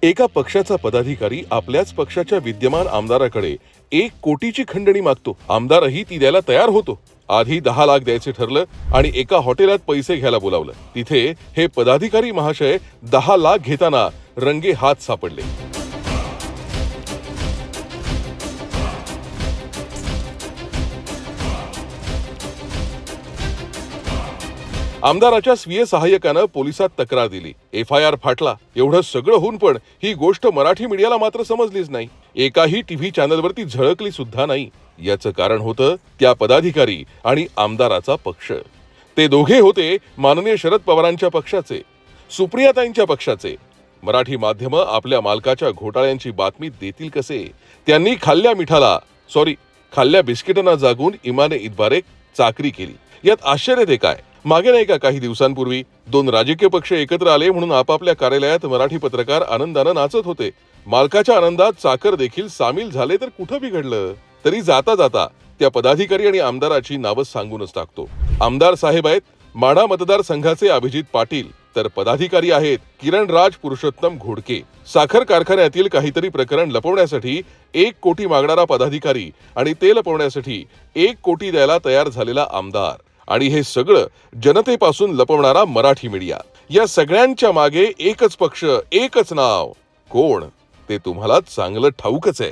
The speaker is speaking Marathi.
एका पक्षाचा पदाधिकारी आपल्याच पक्षाच्या विद्यमान आमदाराकडे 1 कोटीची खंडणी मागतो. आमदारही ती द्यायला तयार होतो. आधी 10 लाख द्यायचे ठरलं आणि एका हॉटेलात पैसे घ्यायला बोलावलं. तिथे हे पदाधिकारी महाशय 10 लाख घेताना रंगे हात सापडले. आमदाराच्या स्वीय सहाय्यकानं पोलिसात तक्रार दिली. FIR फाटला. एवढं सगळं होऊन पण ही गोष्ट मराठी मीडियाला मात्र समजलीच नाही. एकाही टीव्ही चॅनलवरती झळकली सुद्धा नाही. याचं कारण होतं त्या पदाधिकारी आणि आमदाराचा पक्ष. ते दोघे होते माननीय शरद पवारांच्या पक्षाचे, सुप्रियाताईंच्या पक्षाचे. मराठी माध्यमं आपल्या मालकाच्या घोटाळ्यांची बातमी देतील कसे? त्यांनी खाल्ल्या बिस्किटांना जागून इमाने इतबारे चाकरी केली. यात आश्चर्य ते काय? मागे नाही का काही दिवसांपूर्वी 2 राजकीय पक्ष एकत्र आले म्हणून आपापल्या कार्यालयात मराठी पत्रकार आनंदानं नाचत होते. मालकाच्या आनंदात चाकर देखील सामील झाले तर कुठं बिघडलं? तरी जाता जाता त्या पदाधिकारी आणि आमदाराची नावं सांगूनच टाकतो. आमदार साहेब आहेत माढा मतदारसंघाचे अभिजित पाटील, तर पदाधिकारी आहेत किरणराज पुरुषोत्तम घोडके. साखर कारखान्यातील काहीतरी प्रकरण लपवण्यासाठी 1 कोटी मागणारा पदाधिकारी आणि ते लपवण्यासाठी 1 कोटी द्यायला तयार झालेला आमदार आणि हे सगळं जनतेपासून लपवणारा मराठी मीडिया. या सगळ्यांच्या मागे एकच पक्ष, एकच नाव. कोण ते तुम्हाला चांगलं ठाऊकच आहे.